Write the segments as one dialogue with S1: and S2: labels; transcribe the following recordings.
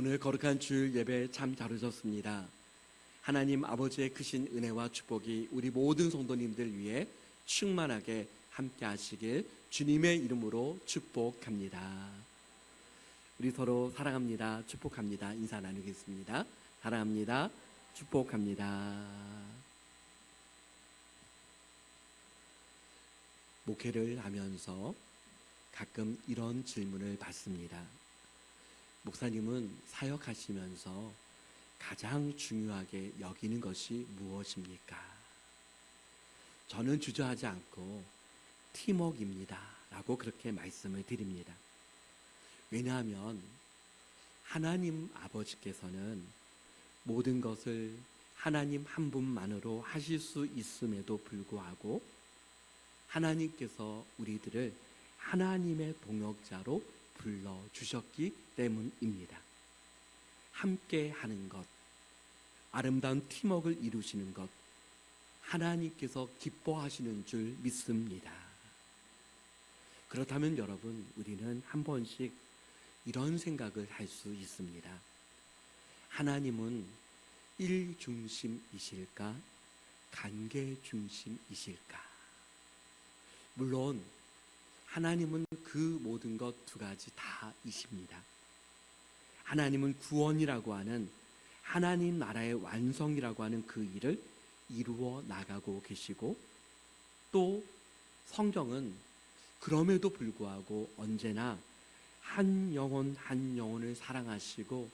S1: 오늘 거룩한 주일 예배 참 잘 오셨습니다. 하나님 아버지의 크신 은혜와 축복이 우리 모든 성도님들 위해 충만하게 함께 하시길 주님의 이름으로 축복합니다. 우리 서로 사랑합니다. 축복합니다. 인사 나누겠습니다. 사랑합니다. 축복합니다. 목회를 하면서 가끔 이런 질문을 받습니다. 목사님은 사역하시면서 가장 중요하게 여기는 것이 무엇입니까? 저는 주저하지 않고 팀워크입니다 라고 그렇게 말씀을 드립니다. 왜냐하면 하나님 아버지께서는 모든 것을 하나님 한 분만으로 하실 수 있음에도 불구하고 하나님께서 우리들을 하나님의 동역자로 불러주셨기 때문입니다. 함께 하는 것, 아름다운 팀워크를 이루시는 것, 하나님께서 기뻐하시는 줄 믿습니다. 그렇다면 여러분, 우리는 한 번씩 이런 생각을 할 수 있습니다. 하나님은 일 중심이실까? 관계 중심이실까? 물론 하나님은 그 모든 것 두 가지 다이십니다. 하나님은 구원이라고 하는 하나님 나라의 완성이라고 하는 그 일을 이루어 나가고 계시고, 또 성경은 그럼에도 불구하고 언제나 한 영혼 한 영혼을 사랑하시고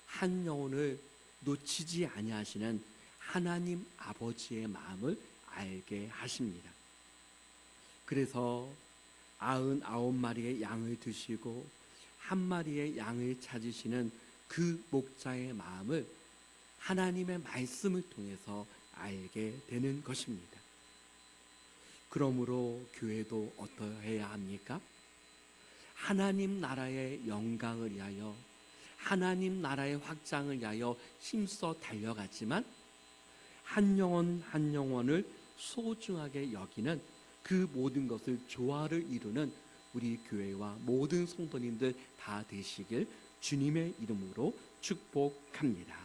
S1: 한 영혼을 놓치지 아니하시는 하나님 아버지의 마음을 알게 하십니다. 그래서 99마리의 양을 드시고 한 마리의 양을 찾으시는 그 목자의 마음을 하나님의 말씀을 통해서 알게 되는 것입니다. 그러므로 교회도 어떠해야 합니까? 하나님 나라의 영광을 위하여, 하나님 나라의 확장을 위하여 힘써 달려갔지만 한 영혼 한 영혼을 소중하게 여기는 그 모든 것을 조화를 이루는 우리 교회와 모든 성도님들 다 되시길 주님의 이름으로 축복합니다.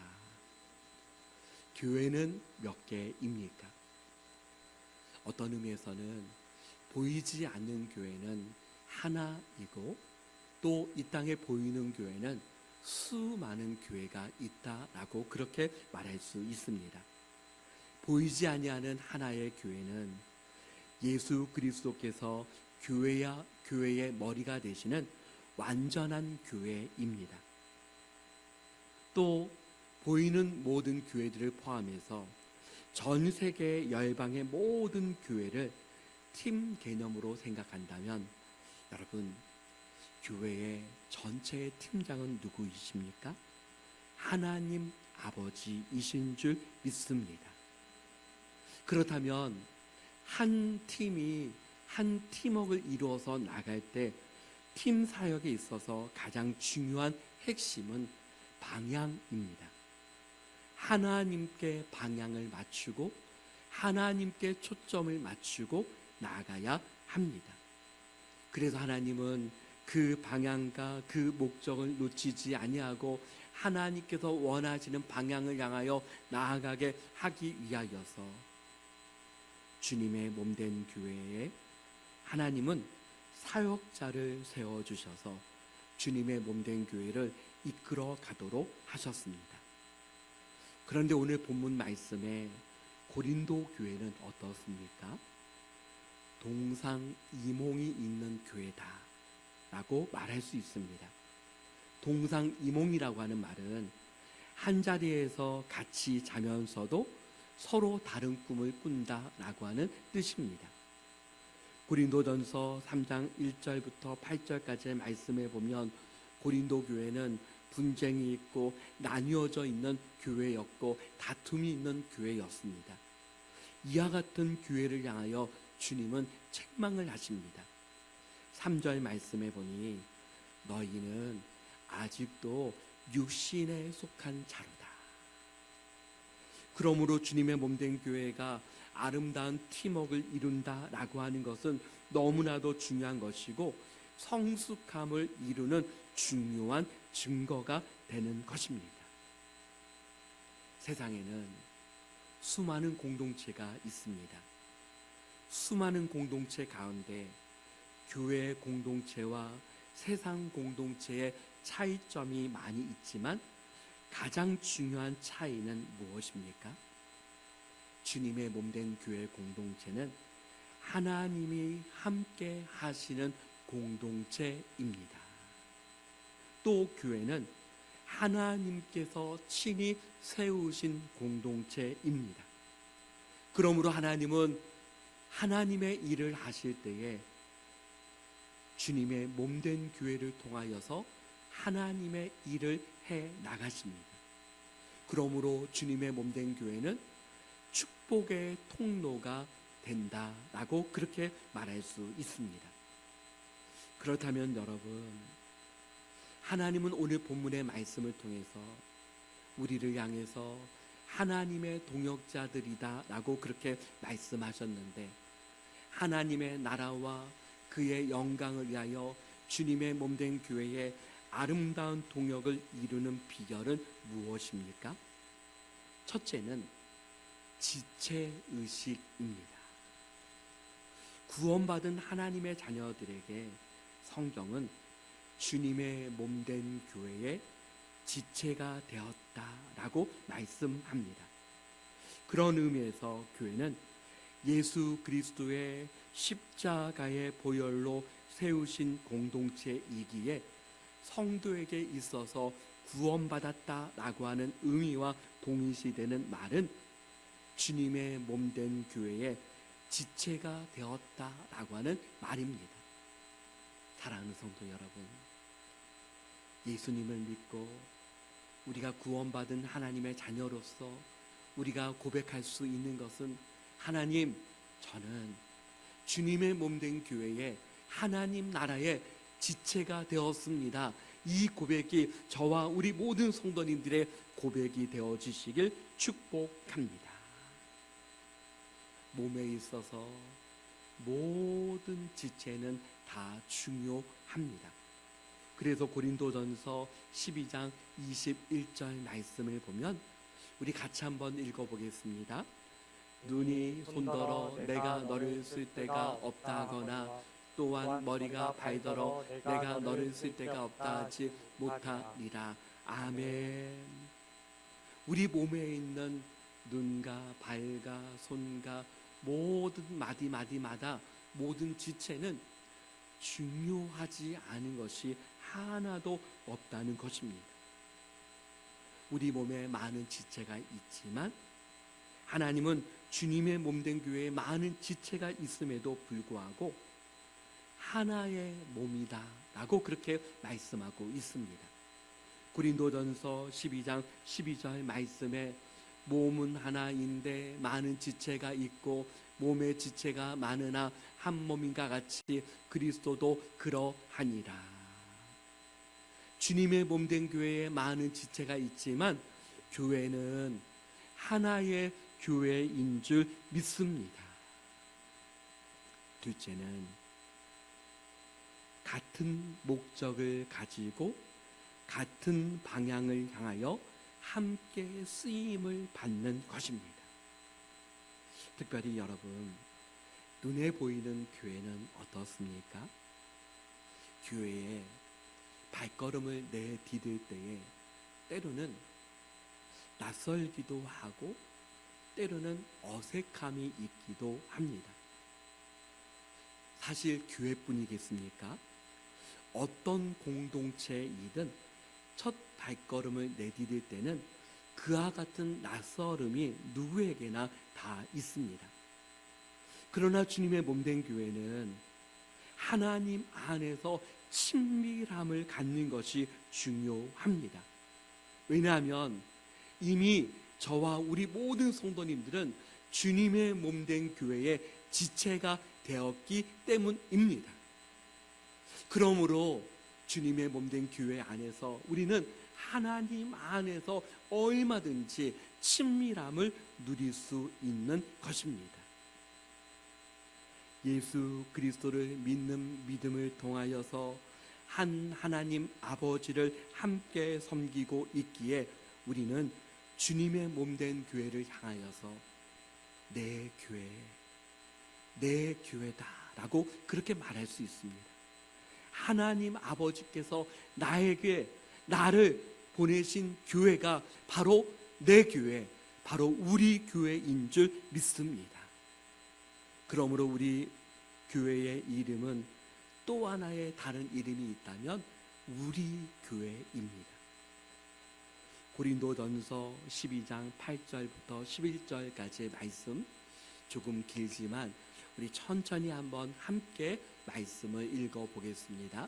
S1: 교회는 몇 개입니까? 어떤 의미에서는 보이지 않는 교회는 하나이고, 또 이 땅에 보이는 교회는 수많은 교회가 있다라고 그렇게 말할 수 있습니다. 보이지 아니하는 하나의 교회는 예수 그리스도께서 교회의 머리가 되시는 완전한 교회입니다. 또 보이는 모든 교회들을 포함해서 전 세계 열방의 모든 교회를 팀 개념으로 생각한다면 여러분, 교회의 전체의 팀장은 누구이십니까? 하나님 아버지이신 줄 믿습니다. 그렇다면 한 팀이 한 팀워크를 이루어서 나갈 때 팀 사역에 있어서 가장 중요한 핵심은 방향입니다. 하나님께 방향을 맞추고 하나님께 초점을 맞추고 나아가야 합니다. 그래서 하나님은 그 방향과 그 목적을 놓치지 아니하고 하나님께서 원하시는 방향을 향하여 나아가게 하기 위하여서 주님의 몸된 교회에 하나님은 사역자를 세워주셔서 주님의 몸된 교회를 이끌어 가도록 하셨습니다. 그런데 오늘 본문 말씀에 고린도 교회는 어떻습니까? 동상이몽이 있는 교회다 라고 말할 수 있습니다. 동상이몽이라고 하는 말은 한 자리에서 같이 자면서도 서로 다른 꿈을 꾼다라고 하는 뜻입니다. 고린도전서 3장 1절부터 8절까지의 말씀에 보면 고린도 교회는 분쟁이 있고 나뉘어져 있는 교회였고 다툼이 있는 교회였습니다. 이와 같은 교회를 향하여 주님은 책망을 하십니다. 3절 말씀에 보니 너희는 아직도 육신에 속한 자로다. 그러므로 주님의 몸된 교회가 아름다운 팀워크를 이룬다라고 하는 것은 너무나도 중요한 것이고 성숙함을 이루는 중요한 증거가 되는 것입니다. 세상에는 수많은 공동체가 있습니다. 수많은 공동체 가운데 교회 공동체와 세상 공동체의 차이점이 많이 있지만 가장 중요한 차이는 무엇입니까? 주님의 몸된 교회 공동체는 하나님이 함께 하시는 공동체입니다. 또 교회는 하나님께서 친히 세우신 공동체입니다. 그러므로 하나님은 하나님의 일을 하실 때에 주님의 몸된 교회를 통하여서 하나님의 일을 해 나가십니다. 그러므로 주님의 몸된 교회는 축복의 통로가 된다라고 그렇게 말할 수 있습니다. 그렇다면 여러분, 하나님은 오늘 본문의 말씀을 통해서 우리를 향해서 하나님의 동역자들이다 라고 그렇게 말씀하셨는데, 하나님의 나라와 그의 영광을 위하여 주님의 몸된 교회의 아름다운 동역을 이루는 비결은 무엇입니까? 첫째는 지체의식입니다. 구원받은 하나님의 자녀들에게 성경은 주님의 몸된 교회의 지체가 되었다라고 말씀합니다. 그런 의미에서 교회는 예수 그리스도의 십자가의 보혈로 세우신 공동체이기에 성도에게 있어서 구원받았다라고 하는 의미와 동일시되는 말은 주님의 몸된 교회의 지체가 되었다라고 하는 말입니다. 사랑하는 성도 여러분, 예수님을 믿고 우리가 구원받은 하나님의 자녀로서 우리가 고백할 수 있는 것은, 하나님, 저는 주님의 몸된 교회에 하나님 나라의 지체가 되었습니다. 이 고백이 저와 우리 모든 성도님들의 고백이 되어지시길 축복합니다. 몸에 있어서 모든 지체는 다 중요합니다. 그래서 고린도전서 12장 21절 말씀을 보면 우리 같이 한번 읽어보겠습니다. 눈이 손더러 내가 너를 쓸 데가 없다 하거나 또한 머리가 발더러 내가 너를 쓸 데가 없다 하지 못하리라. 아멘. 우리 몸에 있는 눈과 발과 손과 모든 마디마디마다 모든 지체는 중요하지 않은 것이 하나도 없다는 것입니다. 우리 몸에 많은 지체가 있지만 하나님은 주님의 몸된 교회에 많은 지체가 있음에도 불구하고 하나의 몸이다 라고 그렇게 말씀하고 있습니다. 고린도전서 12장 12절 말씀에 몸은 하나인데 많은 지체가 있고 몸의 지체가 많으나 한 몸인가 같이 그리스도도 그러하니라. 주님의 몸된 교회에 많은 지체가 있지만 교회는 하나의 교회인 줄 믿습니다. 둘째는 같은 목적을 가지고 같은 방향을 향하여 함께 쓰임을 받는 것입니다. 특별히 여러분, 눈에 보이는 교회는 어떻습니까? 교회에 발걸음을 내디딜 때에 때로는 낯설기도 하고 때로는 어색함이 있기도 합니다. 사실 교회뿐이겠습니까? 어떤 공동체이든 첫 발걸음을 내디딜 때는 그와 같은 낯설음이 누구에게나 다 있습니다. 그러나 주님의 몸된 교회는 하나님 안에서 친밀함을 갖는 것이 중요합니다. 왜냐하면 이미 저와 우리 모든 성도님들은 주님의 몸된 교회의 지체가 되었기 때문입니다. 그러므로 주님의 몸된 교회 안에서 우리는 하나님 안에서 얼마든지 친밀함을 누릴 수 있는 것입니다. 예수 그리스도를 믿는 믿음을 통하여서 한 하나님 아버지를 함께 섬기고 있기에 우리는 주님의 몸된 교회를 향하여서 내 교회, 내 교회다라고 그렇게 말할 수 있습니다. 하나님 아버지께서 나를 보내신 교회가 바로 내 교회, 바로 우리 교회인 줄 믿습니다. 그러므로 우리 교회의 이름은 또 하나의 다른 이름이 있다면 우리 교회입니다. 고린도전서 12장 8절부터 11절까지의 말씀, 조금 길지만 우리 천천히 한번 함께 말씀을 읽어보겠습니다.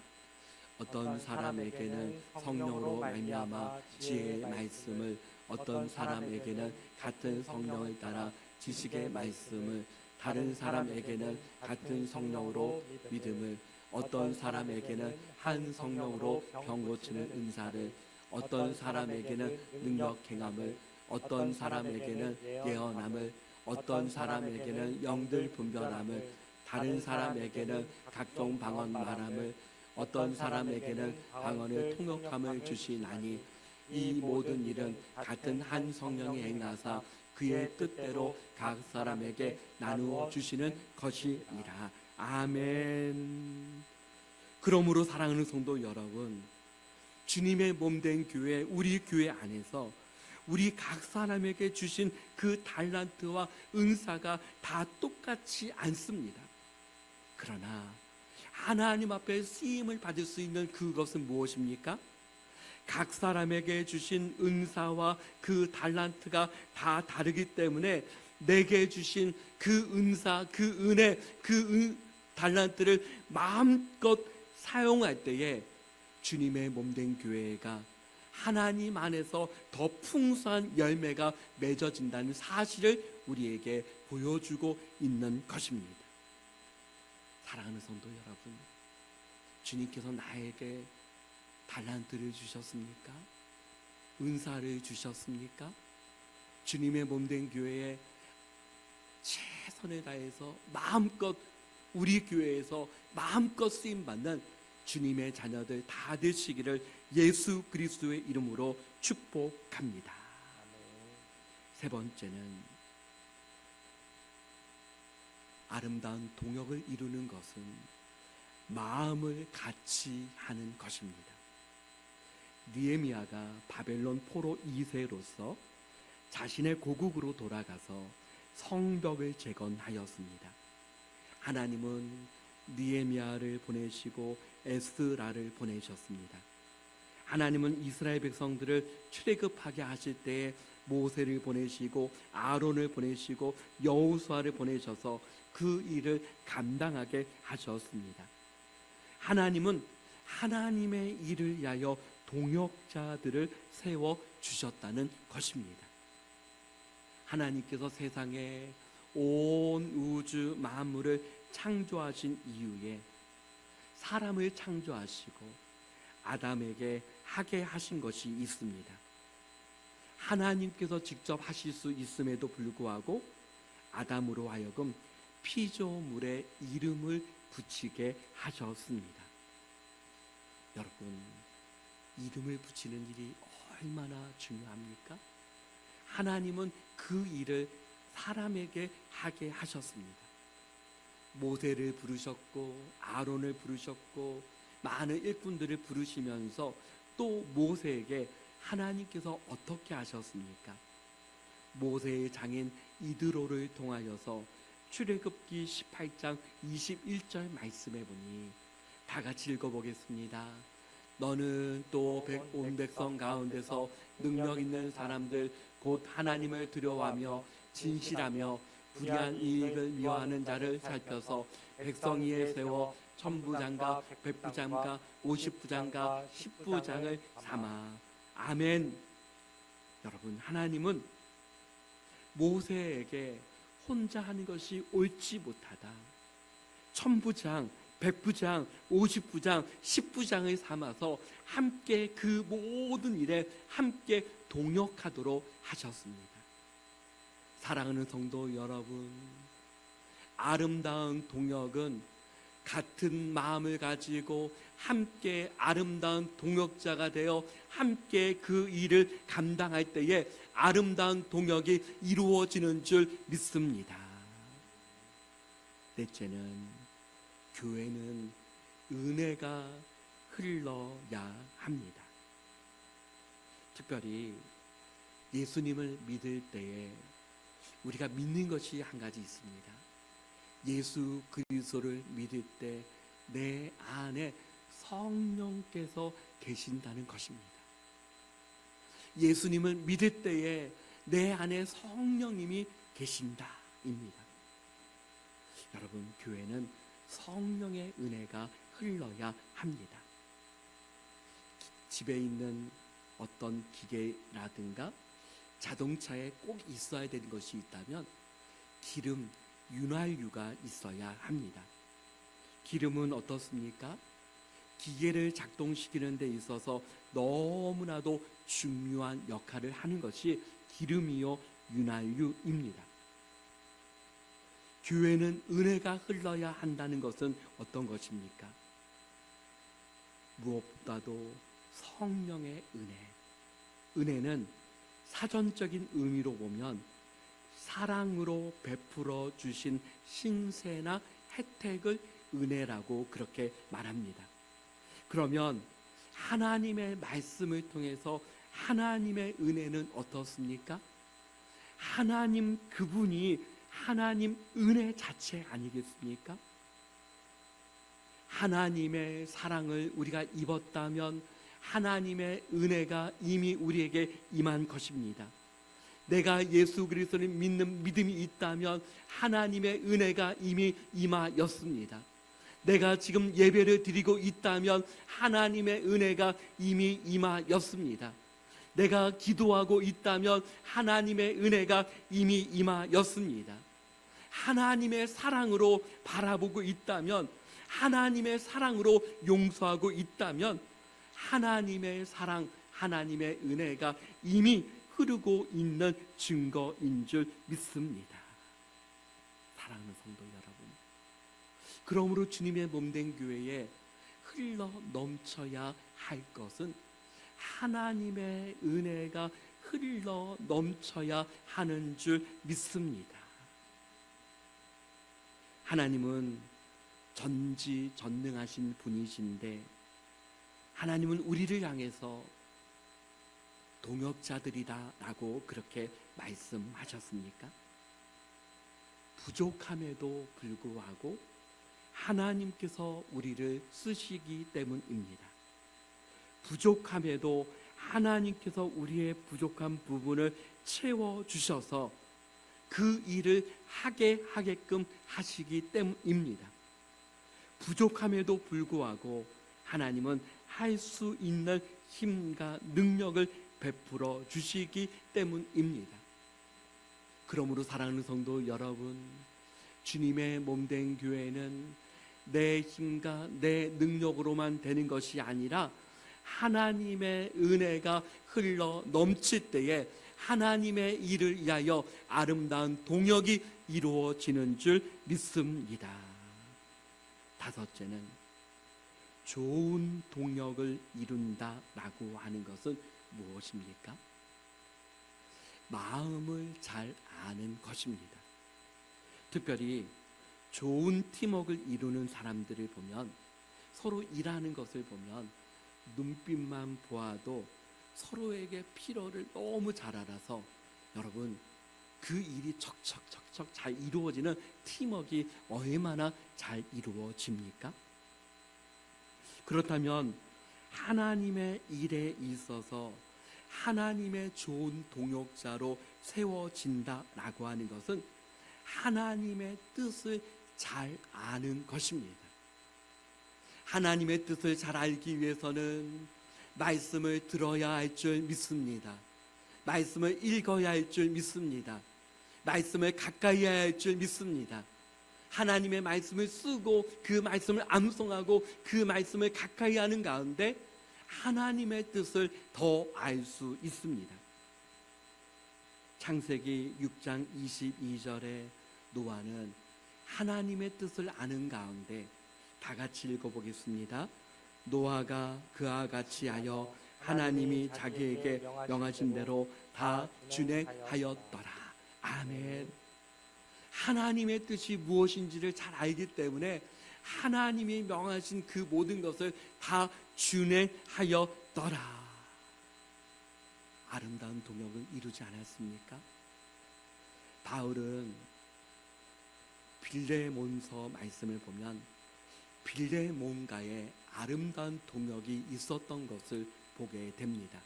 S1: 어떤 사람에게는 성령으로 말미암아 지혜의 말씀을, 어떤 사람에게는 같은 성령을 따라 지식의 말씀을, 다른 사람에게는 같은 성령으로 믿음을, 어떤 사람에게는 한 성령으로 병 고치는 은사를, 어떤 사람에게는 능력 행함을, 어떤 사람에게는 예언함을, 어떤 사람에게는 영들 분별함을, 다른 사람에게는 각종 방언 말함을, 어떤 사람에게는 방언을 통역함을 주시나니 이 모든 일은 같은 한 성령이 행하사 그의 뜻대로 각 사람에게 나누어 주시는 것이니라. 아멘. 그러므로 사랑하는 성도 여러분, 주님의 몸된 교회, 우리 교회 안에서 우리 각 사람에게 주신 그 달란트와 은사가 다 똑같지 않습니다. 그러나 하나님 앞에 쓰임을 받을 수 있는 그것은 무엇입니까? 각 사람에게 주신 은사와 그 달란트가 다 다르기 때문에 내게 주신 그 은사, 그 은혜, 달란트를 마음껏 사용할 때에 주님의 몸된 교회가 하나님 안에서 더 풍성한 열매가 맺어진다는 사실을 우리에게 보여주고 있는 것입니다. 사랑하는 성도 여러분, 주님께서 나에게 달란트를 주셨습니까? 은사를 주셨습니까? 주님의 몸된 교회에 최선을 다해서 마음껏, 우리 교회에서 마음껏 쓰임받는 주님의 자녀들 다 되시기를 예수 그리스도의 이름으로 축복합니다. 세 번째는 아름다운 동역을 이루는 것은 마음을 같이 하는 것입니다. 느헤미야가 바벨론 포로 2세로서 자신의 고국으로 돌아가서 성벽을 재건하였습니다. 하나님은 느헤미야를 보내시고 에스라를 보내셨습니다. 하나님은 이스라엘 백성들을 출애굽하게 하실 때에 모세를 보내시고 아론을 보내시고 여호수아를 보내셔서 그 일을 감당하게 하셨습니다. 하나님은 하나님의 일을 위하여 동역자들을 세워 주셨다는 것입니다. 하나님께서 세상에 온 우주 만물을 창조하신 이후에 사람을 창조하시고 아담에게 하게 하신 것이 있습니다. 하나님께서 직접 하실 수 있음에도 불구하고 아담으로 하여금 피조물에 이름을 붙이게 하셨습니다. 여러분, 이름을 붙이는 일이 얼마나 중요합니까? 하나님은 그 일을 사람에게 하게 하셨습니다. 모세를 부르셨고 아론을 부르셨고 많은 일꾼들을 부르시면서 또 모세에게 하나님께서 어떻게 하셨습니까? 모세의 장인 이드로를 통하여서 출애굽기 18장 21절 말씀해 보니 다 같이 읽어보겠습니다. 너는 또 온 백성 가운데서 능력 있는 사람들 곧 하나님을 두려워하며 진실하며 불의한 이익을 미워하는 자를 살펴서 백성 위에 세워 천부장과 백부장과 50부장과 10부장을 삼아. 아멘. 여러분, 하나님은 모세에게 혼자 하는 것이 옳지 못하다, 천부장, 백부장, 50부장, 10부장을 삼아서 함께 그 모든 일에 함께 동역하도록 하셨습니다. 사랑하는 성도 여러분, 아름다운 동역은 같은 마음을 가지고 함께 아름다운 동역자가 되어 함께 그 일을 감당할 때에 아름다운 동역이 이루어지는 줄 믿습니다. 넷째는 교회는 은혜가 흘러야 합니다. 특별히 예수님을 믿을 때에 우리가 믿는 것이 한 가지 있습니다. 예수 그리스도를 믿을 때 내 안에 성령께서 계신다는 것입니다. 예수님을 믿을 때에 내 안에 성령님이 계신다입니다. 여러분, 교회는 성령의 은혜가 흘러야 합니다. 집에 있는 어떤 기계라든가 자동차에 꼭 있어야 되는 것이 있다면 기름, 윤활유가 있어야 합니다. 기름은 어떻습니까? 기계를 작동시키는 데 있어서 너무나도 중요한 역할을 하는 것이 기름이요 윤활유입니다. 교회는 은혜가 흘러야 한다는 것은 어떤 것입니까? 무엇보다도 성령의 은혜. 은혜는 사전적인 의미로 보면 사랑으로 베풀어 주신 신세나 혜택을 은혜라고 그렇게 말합니다. 그러면 하나님의 말씀을 통해서 하나님의 은혜는 어떻습니까? 하나님 그분이 하나님 은혜 자체 아니겠습니까? 하나님의 사랑을 우리가 입었다면 하나님의 은혜가 이미 우리에게 임한 것입니다. 내가 예수 그리스도를 믿는 믿음이 있다면 하나님의 은혜가 이미 임하였습니다. 내가 지금 예배를 드리고 있다면 하나님의 은혜가 이미 임하였습니다. 내가 기도하고 있다면 하나님의 은혜가 이미 임하였습니다. 하나님의 사랑으로 바라보고 있다면, 하나님의 사랑으로 용서하고 있다면 하나님의 사랑, 하나님의 은혜가 이미 흐르고 있는 증거인 줄 믿습니다. 사랑하는 성도 여러분, 그러므로 주님의 몸된 교회에 흘러 넘쳐야 할 것은 하나님의 은혜가 흘러 넘쳐야 하는 줄 믿습니다. 하나님은 전지전능하신 분이신데 하나님은 우리를 향해서 동역자들이다 라고 그렇게 말씀하셨습니까? 부족함에도 불구하고 하나님께서 우리를 쓰시기 때문입니다. 부족함에도 하나님께서 우리의 부족한 부분을 채워주셔서 그 일을 하게 하게끔 하시기 때문입니다. 부족함에도 불구하고 하나님은 할 수 있는 힘과 능력을 베풀어 주시기 때문입니다. 그러므로 사랑하는 성도 여러분, 주님의 몸된 교회는 내 힘과 내 능력으로만 되는 것이 아니라 하나님의 은혜가 흘러 넘칠 때에 하나님의 일을 위하여 아름다운 동역이 이루어지는 줄 믿습니다. 다섯째는 좋은 동역을 이룬다라고 하는 것은 무엇입니까? 마음을 잘 아는 것입니다. 특별히 좋은 팀워크를 이루는 사람들을 보면, 서로 일하는 것을 보면 눈빛만 보아도 서로에게 필요를 너무 잘 알아서 여러분, 그 일이 척척척척 잘 이루어지는 팀워크가 얼마나 잘 이루어집니까? 그렇다면 하나님의 일에 있어서 하나님의 좋은 동역자로 세워진다라고 하는 것은 하나님의 뜻을 잘 아는 것입니다. 하나님의 뜻을 잘 알기 위해서는 말씀을 들어야 할 줄 믿습니다. 말씀을 읽어야 할 줄 믿습니다. 말씀을 가까이 해야 할 줄 믿습니다. 하나님의 말씀을 쓰고 그 말씀을 암송하고 그 말씀을 가까이 하는 가운데 하나님의 뜻을 더 알 수 있습니다. 창세기 6장 22절에 노아는 하나님의 뜻을 아는 가운데 다 같이 읽어보겠습니다. 노아가 그와 같이 하여 하나님이 자기에게 명하신 대로 다 준행하였더라. 아멘. 하나님의 뜻이 무엇인지를 잘 알기 때문에 하나님이 명하신 그 모든 것을 다 준행하였더라. 아름다운 동역을 이루지 않았습니까? 바울은 빌레몬서 말씀을 보면 빌레몬가에 아름다운 동역이 있었던 것을 보게 됩니다.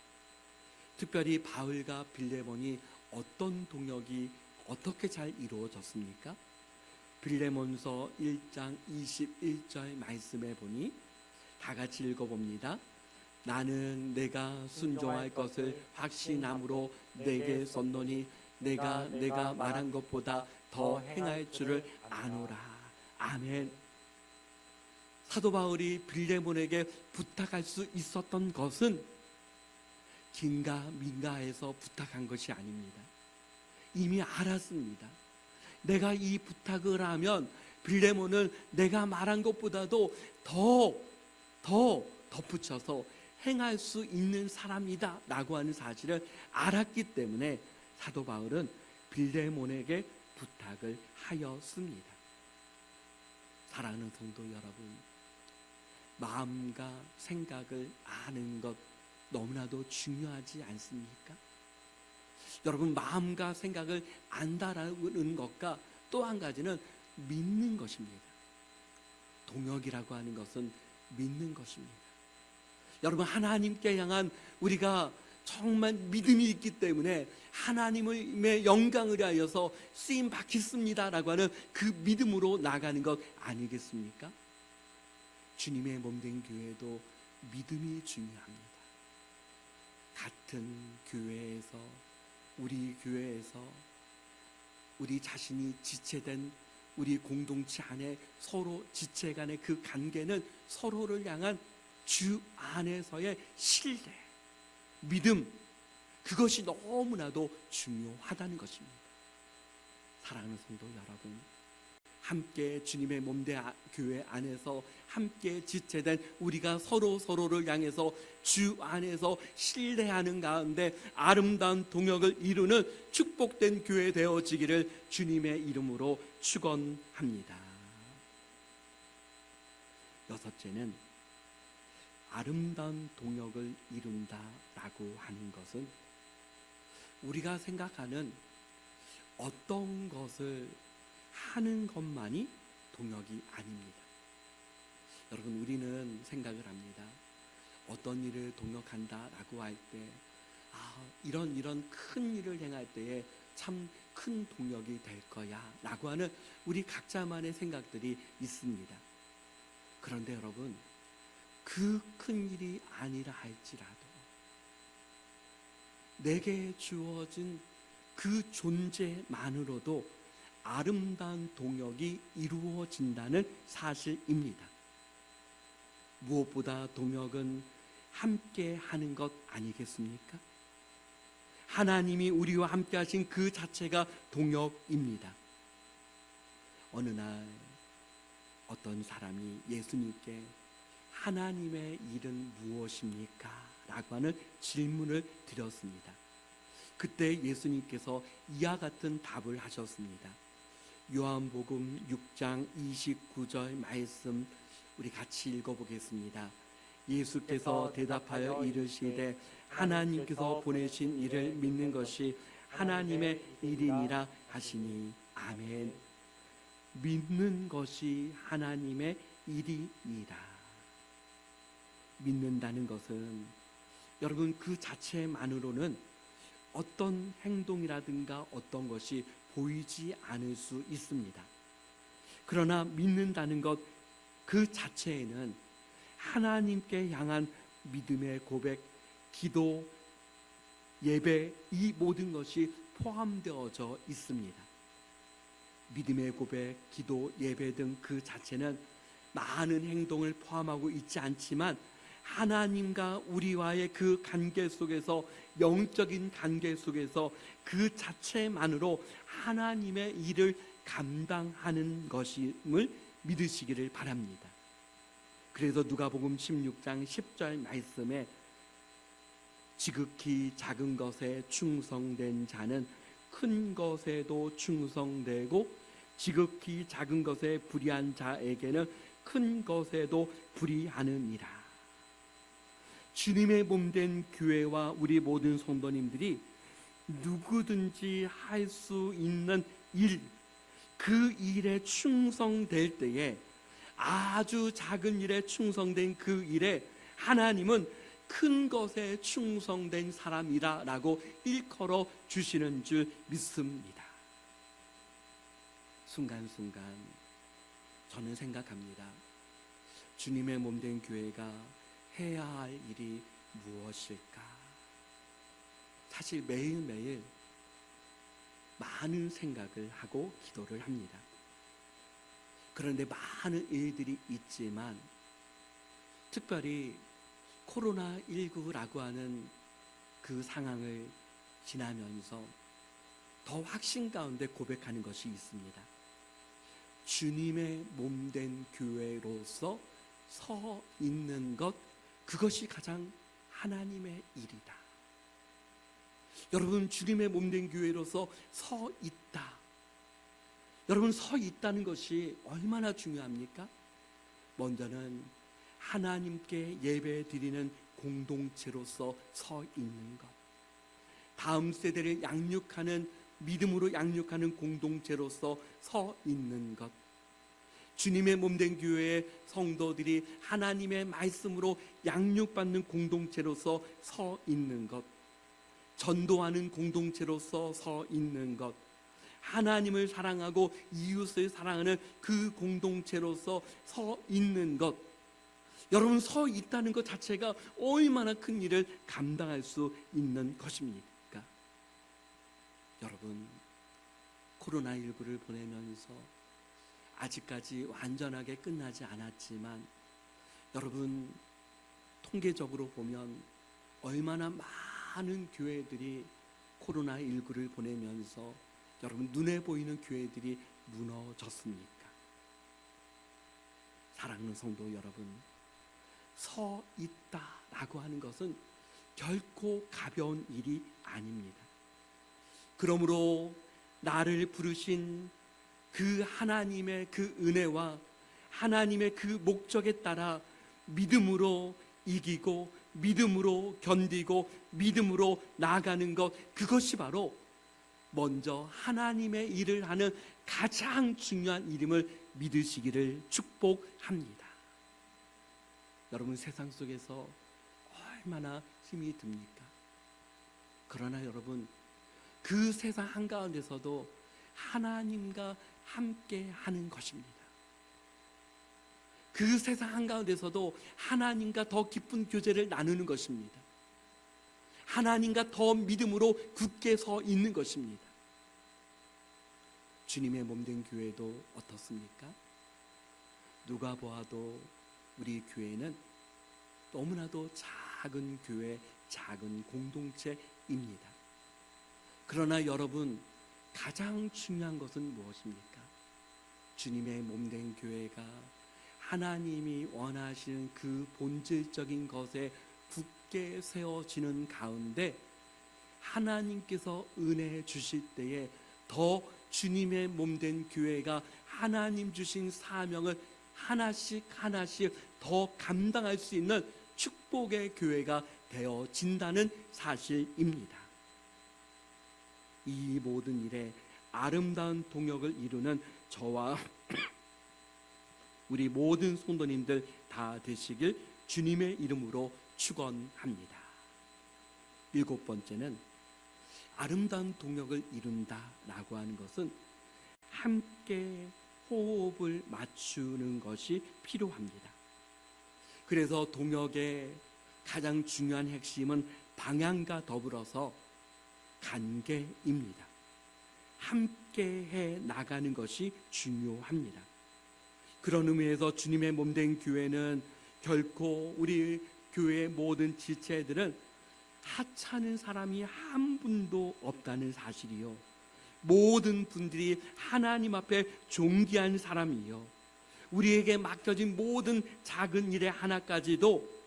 S1: 특별히 바울과 빌레몬이 어떤 동역이 어떻게 잘 이루어졌습니까? 빌레몬서 1장 21절 말씀에 보니 다 같이 읽어봅니다. 나는 내가 순종할 것을 확신함으로 내게 썼노니 내가 말한 것보다 더 행할 줄을 아노라. 아멘. 사도 바울이 빌레몬에게 부탁할 수 있었던 것은 긴가 민가해서 부탁한 것이 아닙니다. 이미 알았습니다. 내가 이 부탁을 하면 빌레몬은 내가 말한 것보다도 더 덧붙여서 행할 수 있는 사람이다 라고 하는 사실을 알았기 때문에 사도 바울은 빌레몬에게 부탁을 하였습니다. 사랑하는 성도 여러분, 마음과 생각을 아는 것 너무나도 중요하지 않습니까? 여러분, 마음과 생각을 안다라는 것과 또 한 가지는 믿는 것입니다. 동역이라고 하는 것은 믿는 것입니다. 여러분, 하나님께 향한 우리가 정말 믿음이 있기 때문에 하나님의 영광을 위하여서 쓰임 받겠습니다라고 하는 그 믿음으로 나가는 것 아니겠습니까? 주님의 몸된 교회도 믿음이 중요합니다. 같은 교회에서, 우리 교회에서 우리 자신이 지체된 우리 공동체 안에 서로 지체 간의 그 관계는 서로를 향한 주 안에서의 신뢰, 믿음, 그것이 너무나도 중요하다는 것입니다. 사랑하는 성도 여러분, 함께 주님의 몸된 교회 안에서 함께 지체된 우리가 서로를 향해서 주 안에서 신뢰하는 가운데 아름다운 동역을 이루는 축복된 교회 되어지기를 주님의 이름으로 축원합니다. 여섯째는 아름다운 동역을 이룬다라고 하는 것은 우리가 생각하는 어떤 것을 하는 것만이 동역이 아닙니다. 여러분, 우리는 생각을 합니다. 어떤 일을 동역한다라고 할 때, 이런 큰 일을 행할 때에 참 큰 동역이 될 거야 라고 하는 우리 각자만의 생각들이 있습니다. 그런데 여러분, 그 큰 일이 아니라 할지라도 내게 주어진 그 존재만으로도 아름다운 동역이 이루어진다는 사실입니다. 무엇보다 동역은 함께 하는 것 아니겠습니까? 하나님이 우리와 함께 하신 그 자체가 동역입니다. 어느 날 어떤 사람이 예수님께 하나님의 일은 무엇입니까? 라고 하는 질문을 드렸습니다. 그때 예수님께서 이와 같은 답을 하셨습니다. 요한복음 6장 29절 말씀 우리 같이 읽어보겠습니다. 예수께서 대답하여 이르시되 하나님께서 보내신 이를 믿는 것이 하나님의 일이니라 하시니. 아멘. 믿는 것이 하나님의 일이니라. 믿는다는 것은 여러분 그 자체만으로는 어떤 행동이라든가 어떤 것이 보이지 않을 수 있습니다. 그러나 믿는다는 것 그 자체에는 하나님께 향한 믿음의 고백, 기도, 예배, 이 모든 것이 포함되어져 있습니다. 믿음의 고백, 기도, 예배 등 그 자체는 많은 행동을 포함하고 있지 않지만 하나님과 우리와의 그 관계 속에서, 영적인 관계 속에서 그 자체만으로 하나님의 일을 감당하는 것임을 믿으시기를 바랍니다. 그래서 누가복음 16장 10절 말씀에 지극히 작은 것에 충성된 자는 큰 것에도 충성되고 지극히 작은 것에 불의한 자에게는 큰 것에도 불의하느니라. 주님의 몸된 교회와 우리 모든 성도님들이 누구든지 할 수 있는 일, 그 일에 충성될 때에, 아주 작은 일에 충성된 그 일에 하나님은 큰 것에 충성된 사람이라고 일컬어 주시는 줄 믿습니다. 순간순간 저는 생각합니다. 주님의 몸된 교회가 해야 할 일이 무엇일까? 사실 매일매일 많은 생각을 하고 기도를 합니다. 그런데 많은 일들이 있지만 특별히 코로나19라고 하는 그 상황을 지나면서 더 확신 가운데 고백하는 것이 있습니다. 주님의 몸된 교회로서 서 있는 것, 그것이 가장 하나님의 일이다. 여러분, 주님의 몸된 교회로서 서 있다. 여러분, 서 있다는 것이 얼마나 중요합니까? 먼저는 하나님께 예배 드리는 공동체로서 서 있는 것, 다음 세대를 양육하는, 믿음으로 양육하는 공동체로서 서 있는 것, 주님의 몸된 교회의 성도들이 하나님의 말씀으로 양육받는 공동체로서 서 있는 것, 전도하는 공동체로서 서 있는 것, 하나님을 사랑하고 이웃을 사랑하는 그 공동체로서 서 있는 것. 여러분, 서 있다는 것 자체가 얼마나 큰 일을 감당할 수 있는 것입니까? 여러분, 코로나19를 보내면서 아직까지 완전하게 끝나지 않았지만 여러분, 통계적으로 보면 얼마나 많은 교회들이 코로나19를 보내면서 여러분, 눈에 보이는 교회들이 무너졌습니까? 사랑하는 성도 여러분, 서 있다라고 하는 것은 결코 가벼운 일이 아닙니다. 그러므로 나를 부르신 그 하나님의 그 은혜와 하나님의 그 목적에 따라 믿음으로 이기고 믿음으로 견디고 믿음으로 나아가는 것, 그것이 바로 먼저 하나님의 일을 하는 가장 중요한 일임을 믿으시기를 축복합니다. 여러분, 세상 속에서 얼마나 힘이 듭니까? 그러나 여러분, 그 세상 한가운데서도 하나님과 함께 하는 것입니다. 그 세상 한가운데서도 하나님과 더 깊은 교제를 나누는 것입니다. 하나님과 더 믿음으로 굳게 서 있는 것입니다. 주님의 몸된 교회도 어떻습니까? 누가 보아도 우리 교회는 너무나도 작은 교회, 작은 공동체입니다. 그러나 여러분, 가장 중요한 것은 무엇입니까? 주님의 몸된 교회가 하나님이 원하시는 그 본질적인 것에 굳게 세워지는 가운데 하나님께서 은혜 주실 때에 더 주님의 몸된 교회가 하나님 주신 사명을 하나씩 하나씩 더 감당할 수 있는 축복의 교회가 되어진다는 사실입니다. 이 모든 일에 아름다운 동역을 이루는 저와 우리 모든 성도님들 다 되시길 주님의 이름으로 축원합니다. 7번째는 아름다운 동역을 이룬다라고 하는 것은 함께 호흡을 맞추는 것이 필요합니다. 그래서 동역의 가장 중요한 핵심은 방향과 더불어서 관계입니다. 함께 해 나가는 것이 중요합니다. 그런 의미에서 주님의 몸된 교회는 결코 우리 교회의 모든 지체들은 하찮은 사람이 한 분도 없다는 사실이요, 모든 분들이 하나님 앞에 존귀한 사람이요, 우리에게 맡겨진 모든 작은 일의 하나까지도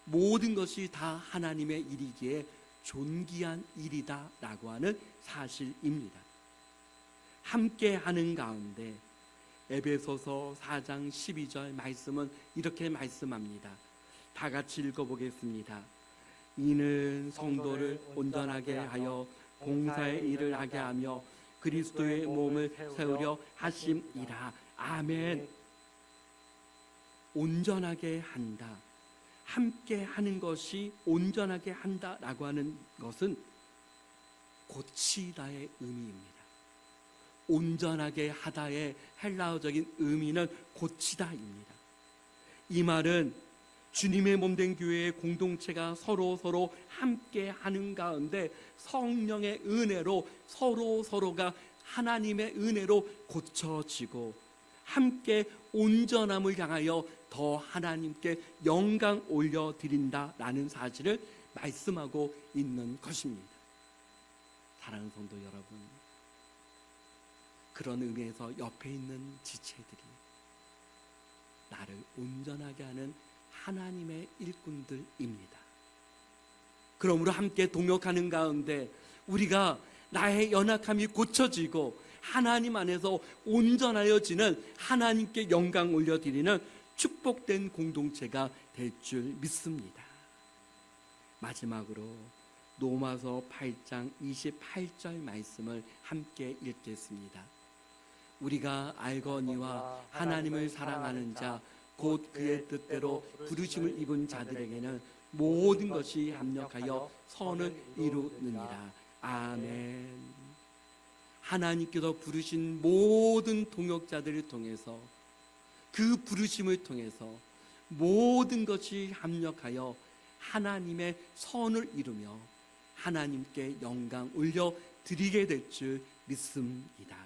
S1: 모든 것이 다 하나님의 일이기에 존귀한 일이다라고 하는 사실입니다. 함께 하는 가운데 에베소서 4장 12절 말씀은 이렇게 말씀합니다. 다 같이 읽어보겠습니다. 이는 성도를 온전하게 하여 봉사의 일을 하게 하며 그리스도의 몸을 세우려 하심이라. 아멘. 온전하게 한다. 함께 하는 것이 온전하게 한다라고 하는 것은 고치다의 의미입니다. 온전하게 하다의 헬라어적인 의미는 고치다입니다. 이 말은 주님의 몸된 교회의 공동체가 서로 함께 하는 가운데 성령의 은혜로 서로가 하나님의 은혜로 고쳐지고 함께 온전함을 향하여 더 하나님께 영광 올려드린다라는 사실을 말씀하고 있는 것입니다. 사랑하는 성도 여러분, 그런 의미에서 옆에 있는 지체들이 나를 온전하게 하는 하나님의 일꾼들입니다. 그러므로 함께 동역하는 가운데 우리가 나의 연약함이 고쳐지고 하나님 안에서 온전하여지는 하나님께 영광 올려드리는 축복된 공동체가 될 줄 믿습니다. 마지막으로 로마서 8장 28절 말씀을 함께 읽겠습니다. 우리가 알거니와 하나님을 사랑하는 자 곧 그의 뜻대로 부르심을 입은 자들에게는 모든 것이 합력하여 선을 이루느니라. 아멘. 하나님께서 부르신 모든 동역자들을 통해서 그 부르심을 통해서 모든 것이 합력하여 하나님의 선을 이루며 하나님께 영광 올려 드리게 될 줄 믿습니다.